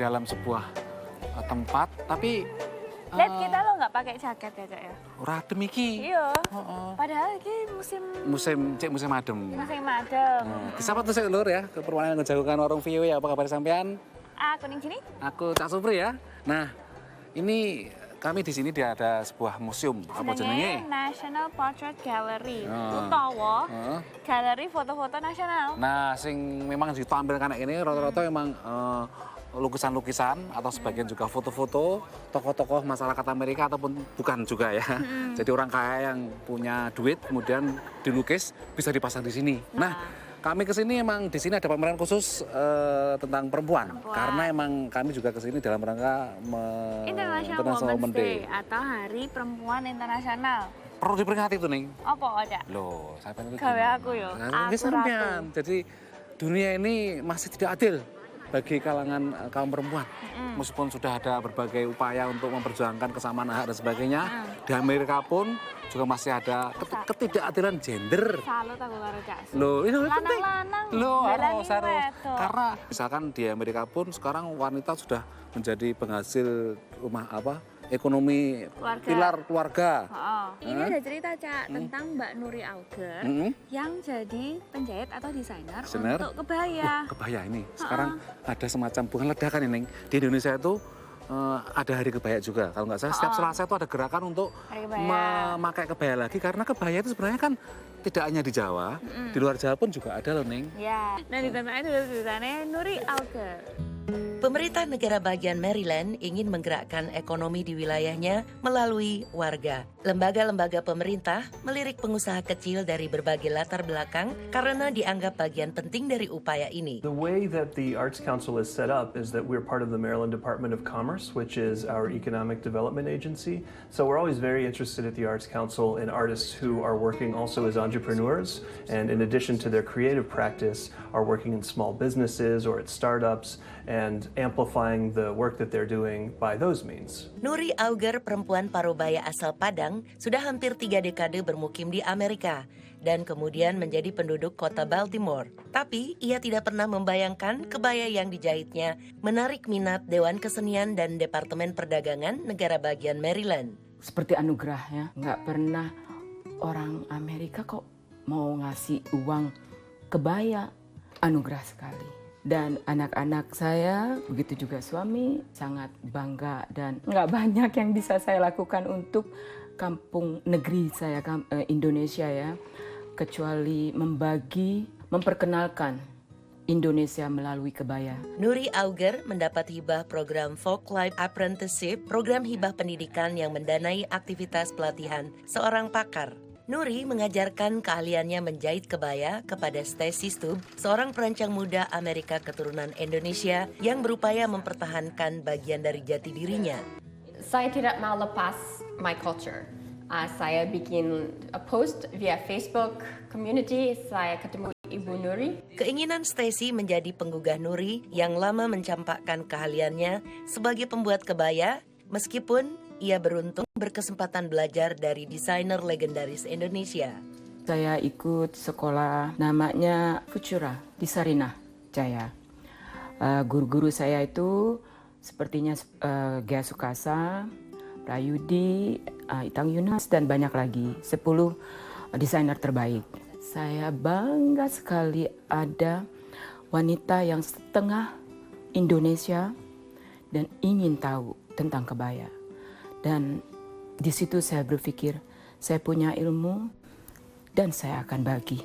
dalam sebuah tempat, tapi lihat kita lo nggak pakai jaket ya, Cak ya? ora adem iki. Iya. Padahal ini musim adem. Musim adem. Disapa tuh Lur ya, ke perwakilan Ngejagokan Warung View ya, apa kabar sampean? Aku ning sini. Aku Cak Supri ya. Nah, ini kami di sini ada sebuah museum, apa jenenge? National Portrait Gallery. Utawa galeri foto-foto nasional. Nah, sing memang ditampilkan ini rata-rata memang lukisan-lukisan atau sebagian juga foto-foto tokoh-tokoh masyarakat Amerika ataupun bukan juga ya. Jadi orang kaya yang punya duit kemudian dilukis bisa dipasang di sini. Nah, kami kesini emang di sini ada pameran khusus tentang perempuan. Karena emang kami juga kesini dalam rangka International Women's Day atau Hari Perempuan Internasional. Perlu diperingati tuh nih. Apa aja? Loh, saya pengen gawe aku yo. Aku sampean. Jadi dunia ini masih tidak adil bagi kalangan kaum perempuan. Meskipun sudah ada berbagai upaya untuk memperjuangkan kesamaan hak dan sebagainya, di Amerika pun juga masih ada ketidakadilan gender. Salut aku karo Cak. Loh, ini penting. Loh, harus. Karena misalkan di Amerika pun sekarang wanita sudah menjadi penghasil rumah ekonomi pilar keluarga. Ini ada cerita Cak tentang Mbak Nuri Auger yang jadi penjahit atau desainer untuk kebaya. Kebaya ini sekarang ada semacam bukan ledakan ini di Indonesia itu ada hari kebaya juga. Kalau nggak salah setiap Selasa itu ada gerakan untuk memakai kebaya lagi karena kebaya itu sebenarnya kan tidak hanya di Jawa, di luar Jawa pun juga ada loh Ning. Ya, nah di tanah itu ceritanya Nuri Auger. Pemerintah negara bagian Maryland ingin menggerakkan ekonomi di wilayahnya melalui warga. Lembaga-lembaga pemerintah melirik pengusaha kecil dari berbagai latar belakang karena dianggap bagian penting dari upaya ini. The way that the Arts Council is set up is that we're part of the Maryland Department of Commerce, which is our economic development agency. So we're always very interested at the Arts Council in artists who are working also as entrepreneurs, and in addition to their creative practice, are working in small businesses or at startups, and amplifying the work that they're doing by those means. Nuri Auger, perempuan Parubaya asal Padang, sudah hampir 3 dekade bermukim di Amerika dan kemudian menjadi penduduk kota Baltimore. Tapi ia tidak pernah membayangkan kebaya yang dijahitnya menarik minat Dewan Kesenian dan Departemen Perdagangan negara bagian Maryland. Seperti anugerah ya, nggak pernah orang Amerika kok mau ngasih uang kebaya, anugerah sekali. Dan anak-anak saya, begitu juga suami, sangat bangga dan nggak banyak yang bisa saya lakukan untuk kampung negeri saya, Indonesia ya, kecuali memperkenalkan Indonesia melalui kebaya. Nuri Auger mendapat hibah program Folklife Apprenticeship, program hibah pendidikan yang mendanai aktivitas pelatihan seorang pakar. Nuri mengajarkan keahliannya menjahit kebaya kepada Stacy Stubb, seorang perancang muda Amerika keturunan Indonesia yang berupaya mempertahankan bagian dari jati dirinya. Saya tidak mau lepas my culture. Saya bikin a post via Facebook community, saya ketemu Ibu Nuri. Keinginan Stacy menjadi penggugah Nuri yang lama mencampakkan keahliannya sebagai pembuat kebaya, meskipun ia beruntung berkesempatan belajar dari desainer legendaris Indonesia. Saya ikut sekolah namanya Futura di Sarinah Jaya. Guru-guru saya itu sepertinya Gea Sukasa, Prayudi, Itang Yunas, dan banyak lagi. 10 desainer terbaik. Saya bangga sekali ada wanita yang setengah Indonesia dan ingin tahu tentang kebaya. Dan di situ saya berpikir, saya punya ilmu dan saya akan bagi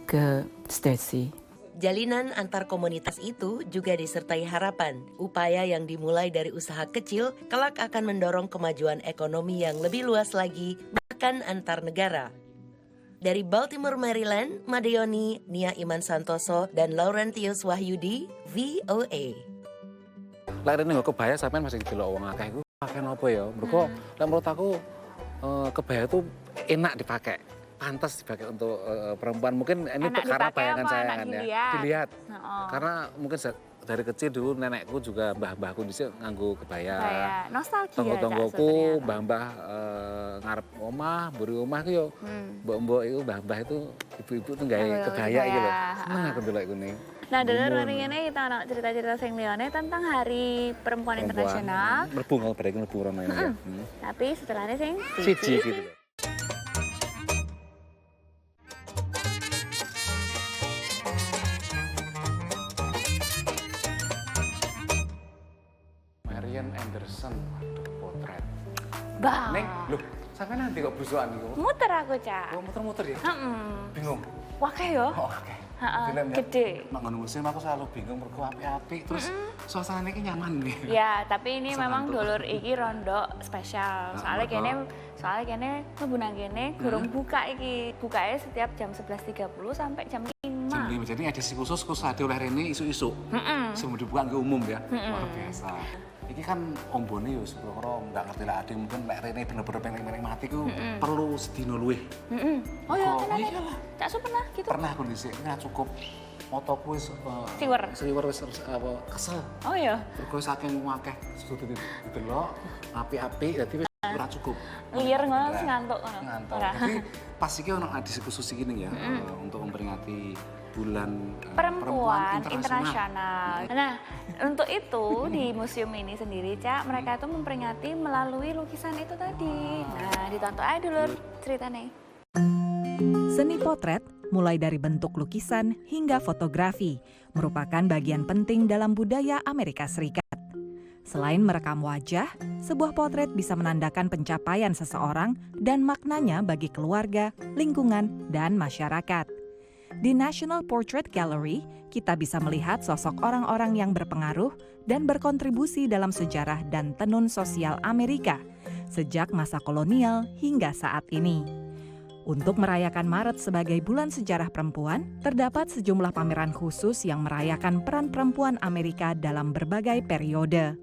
ke Stacy. Jalinan antar komunitas itu juga disertai harapan. Upaya yang dimulai dari usaha kecil kelak akan mendorong kemajuan ekonomi yang lebih luas lagi, bahkan antar negara. Dari Baltimore, Maryland, Madeoni, Nia Iman Santoso, dan Laurentius Wahyudi, VOA. Lek rene kebaya sampean masih delok wong akeh iku pakai apa ya? Mergo menurut aku kebaya itu enak dipakai. Pantas dipakai untuk perempuan. Mungkin ini karena bayangan saya kan ya. Dilihat. Karena mungkin dari kecil dulu nenekku juga mbah-mbahku dhisik nganggo kebaya. Kayak nostalgia. Tonggo-tonggoku mbah-mbah ngarep omah, mburi omah ku yo mbok-mbok iku mbah-mbah itu ibu-ibu tuh gawe kebaya iki lho. Seneng aku ndelok iku nih. Nah, dulur mari ngene kita ana cerita-cerita sing liyane tentang Hari Perempuan Internasional. Mlebu ngono bareng mlebu rono ya. Tapi setelahnya sing Siji gitu. Marian Anderson, waduh potret. Bah. Neng, loh, sampe nanti kok busukan iku? Muter aku, Cak. Oh, muter-muter ya? Bingung. Wah, yo. Oh, oke. Gede. Mak ngono musim aku selalu bingung mergo apik-apik terus suasananya iki nyaman nih. Ya, tapi ini memang dulur iki rondo spesial. Soalnya kene mlebu nang kene durung buka iki. Bukanya setiap jam 11.30 sampai jam 5. Jam 5. Jadi edisi khusus ade oleh rene isu-isu. Sebelum dibuka ke umum ya. Luar biasa. Iki kan ombone yo sepuro nggak ngerti lah ade mungkin lek rene bener-bener pengen mati ku perlu sedino luwih. Oh iya, tenan. Iyalah. Cak Su pernah gitu. Pernah kondisi ini cukup motoku wis siwer wis apa kesel. Oh iya. Mergo saking akeh sesuatu didelok api-api dadi wis ora cukup. Liar ngono terus ngantuk ngono. Ngantuk. Jadi pas iki ono edisi khusus iki nih ya untuk memperingati Bulan Perempuan Internasional. Nah, untuk itu di museum ini sendiri, Cak, mereka itu memperingati melalui lukisan itu tadi. Nah, ditonton aja dulu ceritanya. Seni potret, mulai dari bentuk lukisan hingga fotografi, merupakan bagian penting dalam budaya Amerika Serikat. Selain merekam wajah, sebuah potret bisa menandakan pencapaian seseorang dan maknanya bagi keluarga, lingkungan, dan masyarakat. Di National Portrait Gallery, kita bisa melihat sosok orang-orang yang berpengaruh dan berkontribusi dalam sejarah dan tenun sosial Amerika, sejak masa kolonial hingga saat ini. Untuk merayakan Maret sebagai Bulan Sejarah Perempuan, terdapat sejumlah pameran khusus yang merayakan peran perempuan Amerika dalam berbagai periode.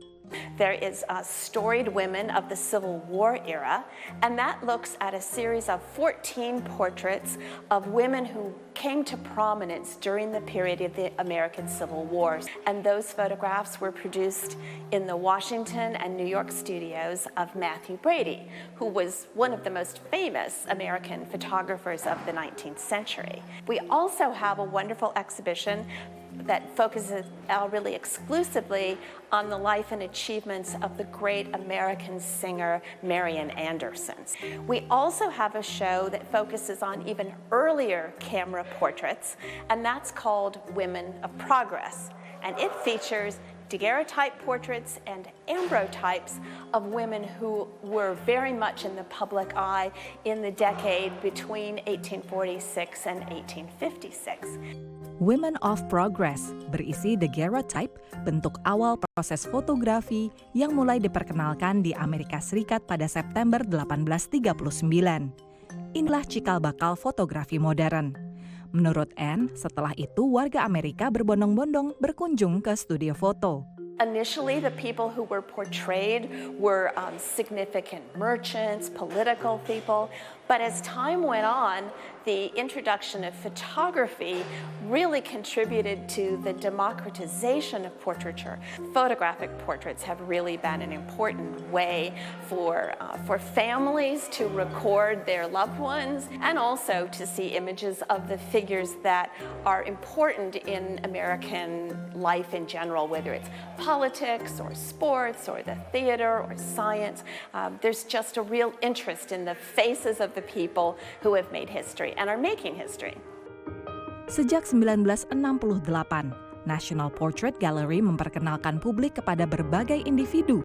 There is storied women of the Civil War era, and that looks at a series of 14 portraits of women who came to prominence during the period of the American Civil War. And those photographs were produced in the Washington and New York studios of Matthew Brady, who was one of the most famous American photographers of the 19th century. We also have a wonderful exhibition that focuses really exclusively on the life and achievements of the great American singer Marian Anderson. We also have a show that focuses on even earlier camera portraits, and that's called Women of Progress. And it features daguerreotype portraits and ambrotypes of women who were very much in the public eye in the decade between 1846 and 1856. Women of Progress berisi daguerreotype, bentuk awal proses fotografi yang mulai diperkenalkan di Amerika Serikat pada September 1839. Inilah cikal bakal fotografi modern. Menurut Anne, setelah itu warga Amerika berbondong-bondong berkunjung ke studio foto. Initially, the people who were portrayed were significant merchants, political people, but as time went on, the introduction of photography really contributed to the democratization of portraiture. Photographic portraits have really been an important way for families to record their loved ones and also to see images of the figures that are important in American life in general, whether it's politics or sports or the theater or science. There's just a real interest in the faces of the people who have made history and are making history. Sejak 1968, National Portrait Gallery memperkenalkan publik kepada berbagai individu,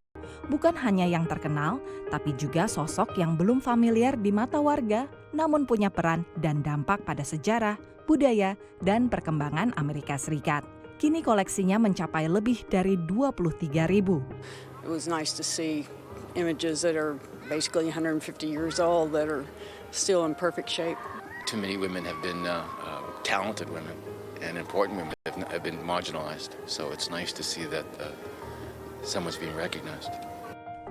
bukan hanya yang terkenal, tapi juga sosok yang belum familiar di mata warga, namun punya peran dan dampak pada sejarah, budaya, dan perkembangan Amerika Serikat. Kini koleksinya mencapai lebih dari 23.000. It was nice to see images that are basically 150 years old that are still in perfect shape. Too many women have been talented women and important women have been marginalized. So it's nice to see that someone's being recognized.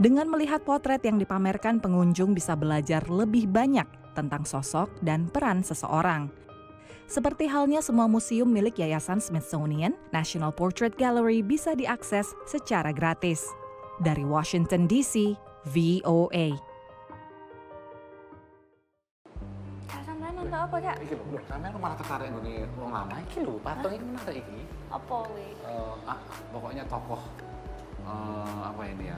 Dengan melihat potret yang dipamerkan, pengunjung bisa belajar lebih banyak tentang sosok dan peran seseorang. Seperti halnya semua museum milik Yayasan Smithsonian, National Portrait Gallery bisa diakses secara gratis. Dari Washington DC, VOA. Kak sampean nonton apa, Cak? Iki lho, sampean malah tertarik ngene wong lama iki lho, patung iki menarik iki. Apa kuwi? Pokoknya tokoh apa ini ya?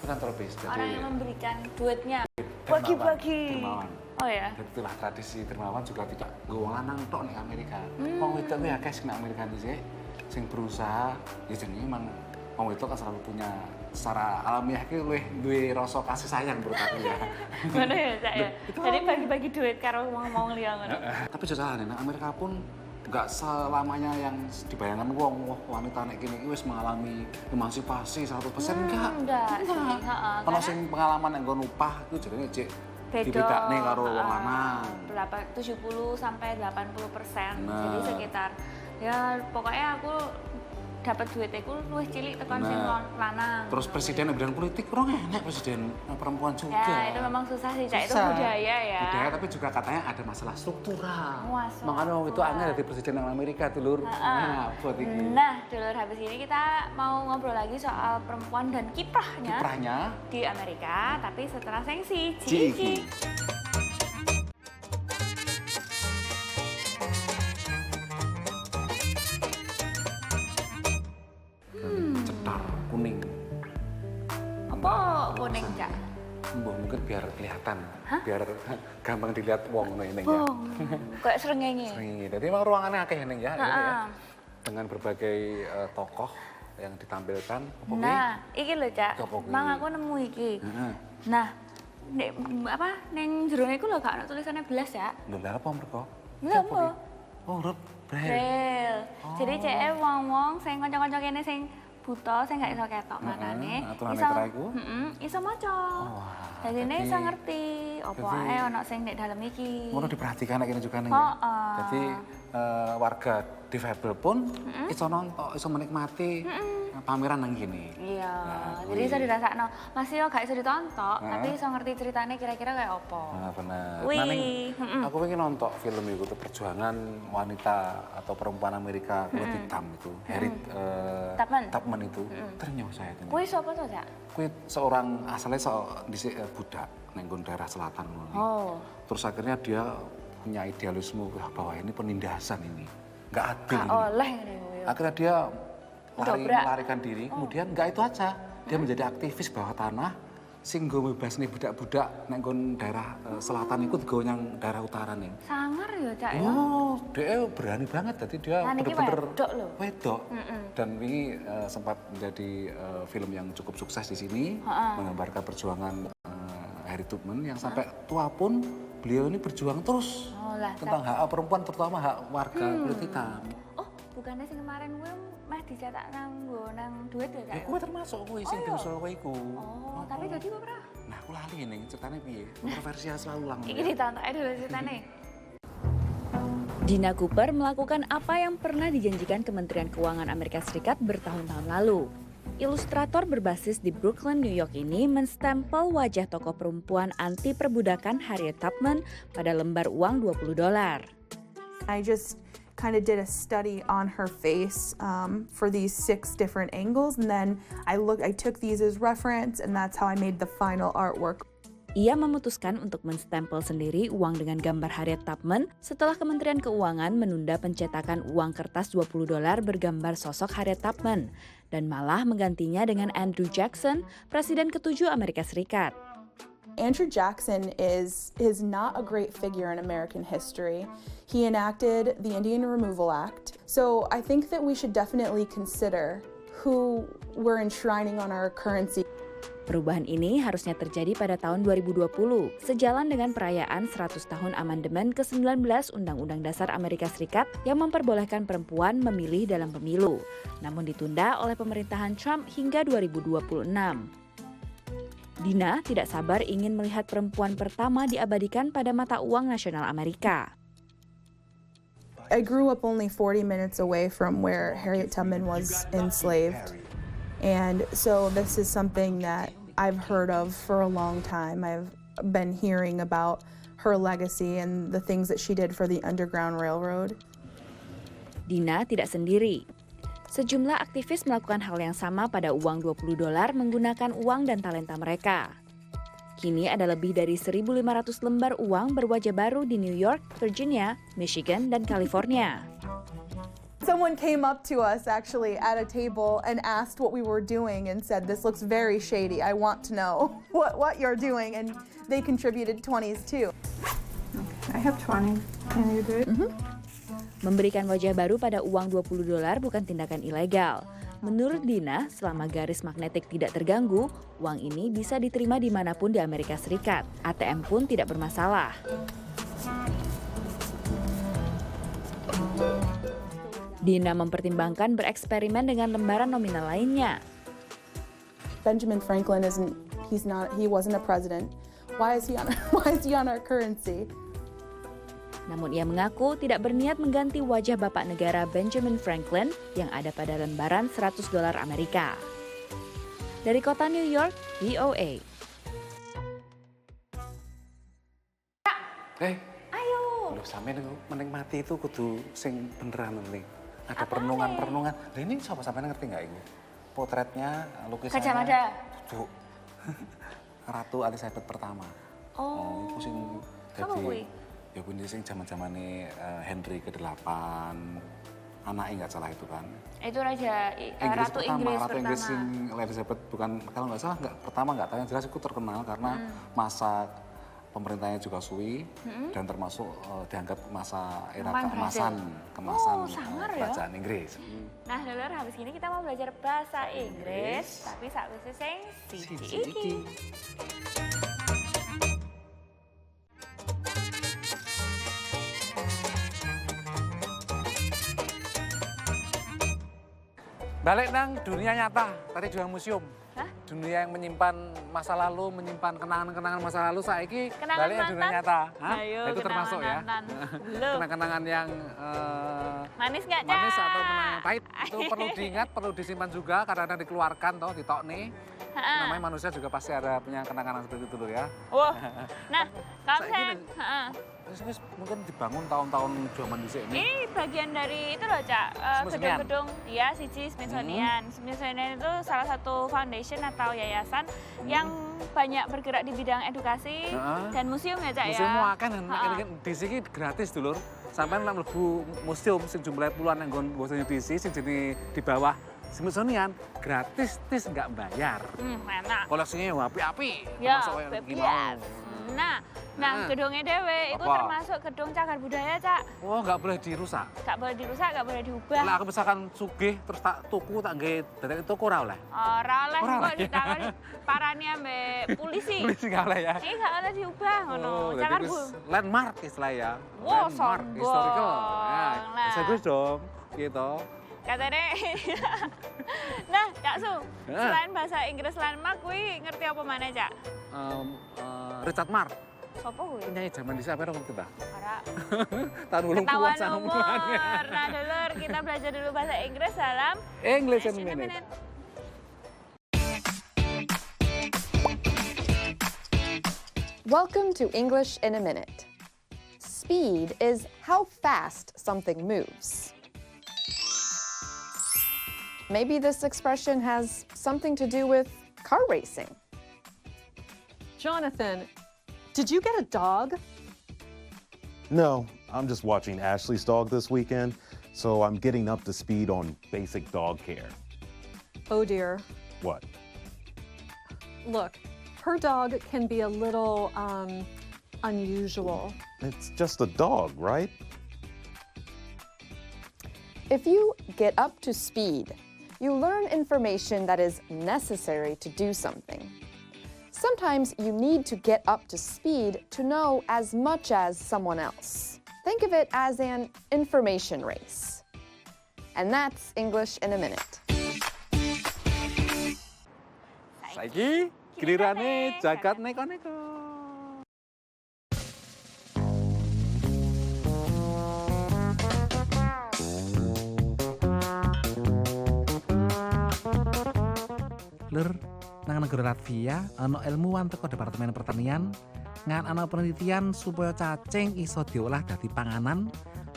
Filantropis. Jadi Orang yang memberikan duitnya. dermawan, Bagi-bagi. dermawan. Oh ya. Dan itulah tradisi dermawan juga tidak nggo wong lanang tok ning Amerika. Wong wedok kuwi akeh sing Amerika dhisik sing berusaha ya jenenge emang wong wedok kan selalu punya secara alamiah ki luwih duwe rasa kasih sayang menurut aku ya. Ngono ya, Cak ya. Jadi bagi-bagi duit karo wong-wong liya ngono. Tapi jujur nek Amerika pun nggak selamanya yang dibayangkan wong wanita nek kene iki wis mengalami emansipasi 100% enggak. Enggak. Heeh. Ono sing pengalaman nek nggon upah iku jenenge cek dibedakne karo wong lanang. 70 sampai 80%. Nah. Jadi sekitar ya pokoknya aku dapat duit iku luwih cilik tekan sing lanang. Terus presiden bidang politik kurang enak presiden perempuan juga. Ya, itu memang susah sih, Cak. Itu budaya ya. Budaya tapi juga katanya ada masalah struktural. Masalah Makanya itu angel dari presiden Amerika dulur. Nah, buat iki. Nah, dulur habis ini kita mau ngobrol lagi soal perempuan dan kiprahnya di Amerika, tapi setelah sengsi Ciki. Cetar kuning. Apa kuning, Cak? Mungkin biar kelihatan, biar gampang dilihat wong ini ya. Kayak srengenge. Srengenge. Jadi emang ruangannya akeh ning ya, ini ya. Dengan berbagai tokoh yang ditampilkan. Nah, iki lho, Cak. Mang aku nemu iki. Nah, ning jerone iku lho gak ono tulisannya belas ya. Lho lha apa mereka? Lha apa? Oh, huruf Braille. Braille. Jadi cek wong-wong sing kanca-kanca kene sing buta sing gak iso ketok makane iso maca. Jadi ini iso ngerti apa ae ono sing nek dalem iki. Ngono diperhatikan nek kene juga ning. Jadi warga difabel pun iso nonton, iso menikmati pameran nang kene. Iya. Jadi iso dirasakno. Masih yo gak iso ditonton, tapi iso ngerti ceritane kira-kira kayak apa. Nah, benar. Wih. Aku pengen nonton film itu perjuangan wanita atau perempuan Amerika kulit hitam itu, Harriet Tubman itu. Ternyuh saya itu. Kuwi sapa to, Cak? Kuwi seorang asalnya dhisik budak ning daerah selatan ngono. Oh. Terus akhirnya dia punya idealisme bahwa ini penindasan ini. Enggak adil. Gak oleh ngene. Akhirnya dia melarikan diri, kemudian enggak itu aja. Dia menjadi aktivis bawah tanah sing nggo bebas nih budak-budak nek nggon daerah selatan iku digo nyang daerah utara nih. Sangar ya, Cak ya. Oh, dia berani banget. Jadi dia bener-bener wedok. Dan ini sempat menjadi film yang cukup sukses di sini, menggambarkan perjuangan Harriet Tubman yang sampai tua pun beliau ini berjuang terus tentang hak perempuan, terutama hak warga kulit hitam. Oh, bukannya sing kemarin gue meh dicetak nang duit ya, Cak? Ya, gue termasuk gue sing disusul kowe iku. Oh, tapi jadi apa, Bro? Nah, aku lali nih, ceritanya piye? Kontroversial selalu ulang. Iki ditonton aja dulu ceritanya. Dina Cooper melakukan apa yang pernah dijanjikan Kementerian Keuangan Amerika Serikat bertahun-tahun lalu. Ilustrator berbasis di Brooklyn, New York ini menstempel wajah tokoh perempuan anti perbudakan Harriet Tubman pada lembar uang $20. I just kind of did a study on her face for these 6 different angles, and then I took these as reference, and that's how I made the final artwork. Ia memutuskan untuk menstempel sendiri uang dengan gambar Harriet Tubman setelah Kementerian Keuangan menunda pencetakan uang kertas $20 bergambar sosok Harriet Tubman dan malah menggantinya dengan Andrew Jackson, Presiden ke-7 Amerika Serikat. Andrew Jackson is not a great figure in American history. He enacted the Indian Removal Act. So I think that we should definitely consider who we're enshrining on our currency. Perubahan ini harusnya terjadi pada tahun 2020, sejalan dengan perayaan 100 tahun amandemen ke-19 Undang-Undang Dasar Amerika Serikat yang memperbolehkan perempuan memilih dalam pemilu, namun ditunda oleh pemerintahan Trump hingga 2026. Dina tidak sabar ingin melihat perempuan pertama diabadikan pada mata uang nasional Amerika. I grew up only 40 minutes away from where Harriet Tubman was enslaved. And so this is something that I've heard of for a long time. I've been hearing about her legacy and the things that she did for the Underground Railroad. Dina tidak sendiri. Sejumlah aktivis melakukan hal yang sama pada uang $20 menggunakan uang dan talenta mereka. Kini ada lebih dari 1.500 lembar uang berwajah baru di New York, Virginia, Michigan, dan California. Someone came up to us actually at a table and asked what we were doing and said, "This looks very shady. I want to know what you're doing." And they contributed 20s too. I have 20. Can you do it? Memberikan wajah baru pada uang $20 bukan tindakan ilegal. Menurut Dina, selama garis magnetik tidak terganggu, uang ini bisa diterima dimanapun di Amerika Serikat. ATM pun tidak bermasalah. Dina mempertimbangkan bereksperimen dengan lembaran nominal lainnya. Benjamin Franklin he wasn't a president. Why is he on our currency? Namun ia mengaku tidak berniat mengganti wajah bapak negara Benjamin Franklin yang ada pada lembaran $100 Amerika. Dari kota New York, VOA. Ayo. Loh, sampeyan menikmati itu kudu sing beneran nih. Ada perenungan-perenungan. Lah ini siapa sampeyan ngerti nggak ini? Potretnya, lukisannya. Kacamata. Tuh. Ratu Elizabeth pertama. Oh. Itu sing dadi. Ya kuwi sing zaman-zamane Henry ke-8. Anaknya nggak salah itu kan. Itu Raja Ratu Inggris pertama. Ratu Inggris sing Elizabeth bukan, kalau nggak salah pertama nggak tahu, yang jelas itu terkenal karena masa pemerintahnya juga suwi dan termasuk dianggap masa era keemasan kerajaan Inggris. Nah, dulur habis ini kita mau belajar bahasa Inggris, tapi sakwise sing siji iki. Balik nang dunia nyata, tadi dua museum. Dunia yang menyimpan masa lalu, menyimpan kenangan-kenangan masa lalu, saiki balik nang dunia nyata. Ayo, itu termasuk ya. Kenangan-kenangan yang manis nggak, Cak? Manis atau kenangan pahit, itu perlu diingat, perlu disimpan juga, kadang-kadang dikeluarkan toh, ditokne. Namanya manusia juga pasti ada punya kenangan seperti itu loh ya. Wah. Nah, kalau saya Terus mungkin dibangun tahun-tahun zaman dhisik ini. Ini bagian dari itu loh, Cak. Gedung-gedung, ya, siji Smithsonian. Smithsonian itu salah satu foundation atau yayasan yang banyak bergerak di bidang edukasi dan museum ya, Cak ya. Museum akeh dan di sini gratis dulur. Sampai nang mlebu museum sing jumlahe puluhan nang Washington DC sing jenenge di bawah Smithsonian gratis, nggak bayar. Enak. Koleksinya api-api. Ya, bebas. Nah, gedungnya dewe itu termasuk gedung cagar budaya, Cak. Oh, nggak boleh dirusak? Nggak boleh dirusak, nggak boleh diubah. Lah aku misalkan sugih terus tak tuku tak nggih dadek itu ora oleh. Ora oleh kok ditakoni parani ambek polisi. Polisi nggak oleh ya. Ini nggak oleh diubah ngono. Cagar landmark istilah ya. Wow, landmark historical. Ya, bisa gue dong gitu. Katanya, nah Cak Su, selain bahasa Inggris landmark, kuwi ngerti apa mana, Cak? Richard Marx. Sopo kuwi? Nyanyi zaman di siapa dong kita? Ora. Tahun 80-an sama umur. Nah dulur, kita belajar dulu bahasa Inggris dalam English in a Minute. Welcome to English in a Minute. Speed is how fast something moves. Maybe this expression has something to do with car racing. Jonathan, did you get a dog? No, I'm just watching Ashley's dog this weekend, so I'm getting up to speed on basic dog care. Oh dear. What? Look, her dog can be a little unusual. It's just a dog, right? If you get up to speed, you learn information that is necessary to do something. Sometimes you need to get up to speed to know as much as someone else. Think of it as an information race. And that's English in a Minute. Saiki gilirane jagat neko-neko. Lur, nang negara Latvia ana ilmuwan teko Departemen Pertanian Ngan ana penelitian supaya cacing iso diolah dadi panganan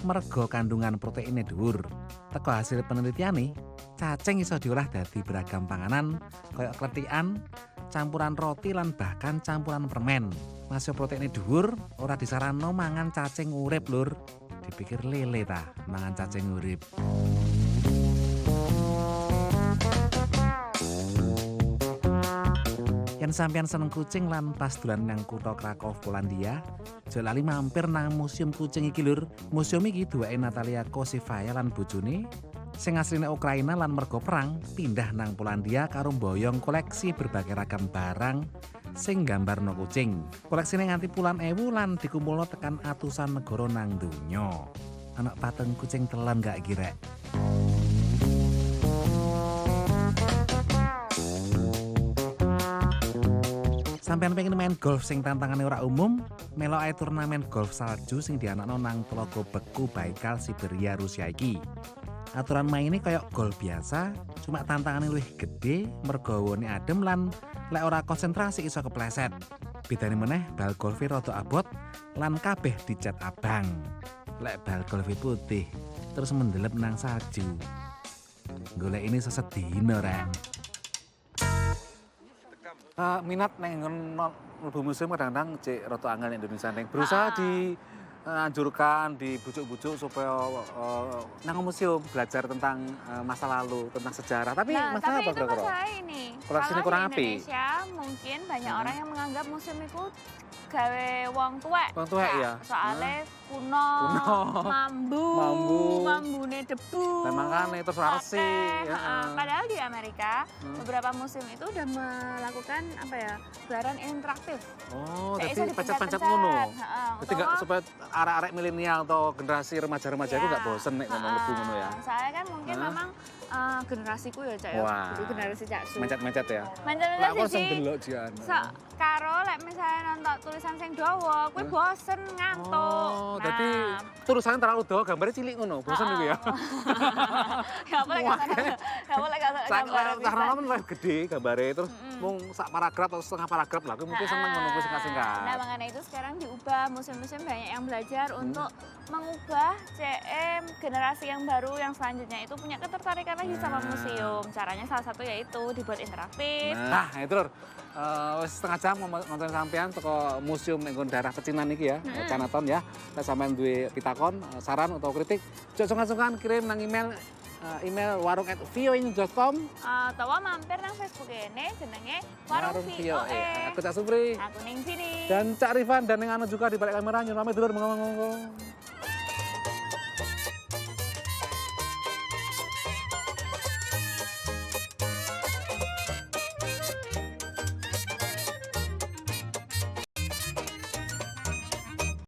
merga kandungan proteinnya dhuwur. Teko hasil penelitiane, cacing iso diolah dadi beragam panganan kaya kletikan, campuran roti lan bahkan campuran permen. Masih proteinnya dhuwur, ora disaranno mangan cacing urip lur. Dipikir lele ta mangan cacing urip. Yen sampeyan seneng kucing lan pas dolan nang kutha Krakow, Polandia, aja lali mampir nang museum kucing iki lur. Museum iki duweke Natalia Kosivaya lan bojone sing asline Ukraina lan merga perang pindah nang Polandia karo mboyong koleksi berbagai ragam barang sing nggambarno kucing. Koleksine nganti puluhan ewu lan dikumpulno tekan atusan negara nang donya. Anak patung kucing telan gak kira. Sampeyan pengen main golf sing tantangannya ora umum, melok ae turnamen golf salju sing dianakno nang Telaga Beku Baikal Siberia Rusia iki. Aturan mainnya kayak golf biasa, cuma tantangannya lebih gede, mergo wone adem lan lek ora konsentrasi iso kepleset. Bedane meneh bal golfe rada abot lan kabeh dicat abang. Lek bal golfe putih, terus mendelep nang salju. Golek ini sesedina ren. Minat neng mlebu museum kadang-kadang cek rada angel Indonesia neng berusaha dianjurkan, dibujuk-bujuk supaya nang museum belajar tentang masa lalu, tentang sejarah. Tapi masalah apa kira-kira? Masalah ini. Koleksinya kurang Kalau di Indonesia mungkin banyak orang yang menganggap museum itu gawe wong tuwek. Wong tuwek ya. Soalnya kuno, mambune debu. Memang kan itu resik. Padahal di Amerika beberapa museum itu udah melakukan apa ya, gelaran interaktif. Oh, jadi pencet-pencet ngono. Jadi nggak supaya arek-arek milenial atau generasi remaja-remaja itu nggak bosen nek ngomong lebu ngono ya. Soalnya kan mungkin memang generasiku ya cak ya, itu generasi cak su. Mencet-mencet ya. Mencet-mencet sih. Aku sendelok jian. Karo lek misalnya nonton tulisan sing dawa, kuwi bosen ngantuk. Oh, jadi tulisannya terlalu dawa, gambarnya cilik ngono, bosen iku ya. Ya boleh gak gambar. Karena kan lebih gede gambarnya, terus mung sak paragraf atau setengah paragraf lah, mungkin seneng ngono kuwi singkat-singkat. Nah, makanya itu sekarang diubah, museum-museum banyak yang belajar untuk mengubah CM generasi yang baru yang selanjutnya itu punya ketertarikan lagi sama museum. Caranya salah satu yaitu dibuat interaktif. Nah, itu lur. Setengah jam nonton sampean teko museum ning daerah pecinan iki ya, Canaton ya. Nek sampean duwe pitakon, saran atau kritik, sungkan-sungkan kirim nang email warung@voanews.com atau mampir nang Facebook ini jenenge Warung VOA. Aku Cak Supri. Aku ning sini. Dan Cak Rifan dan yang anu juga di balik kamera nyuruh dulur monggo-monggo.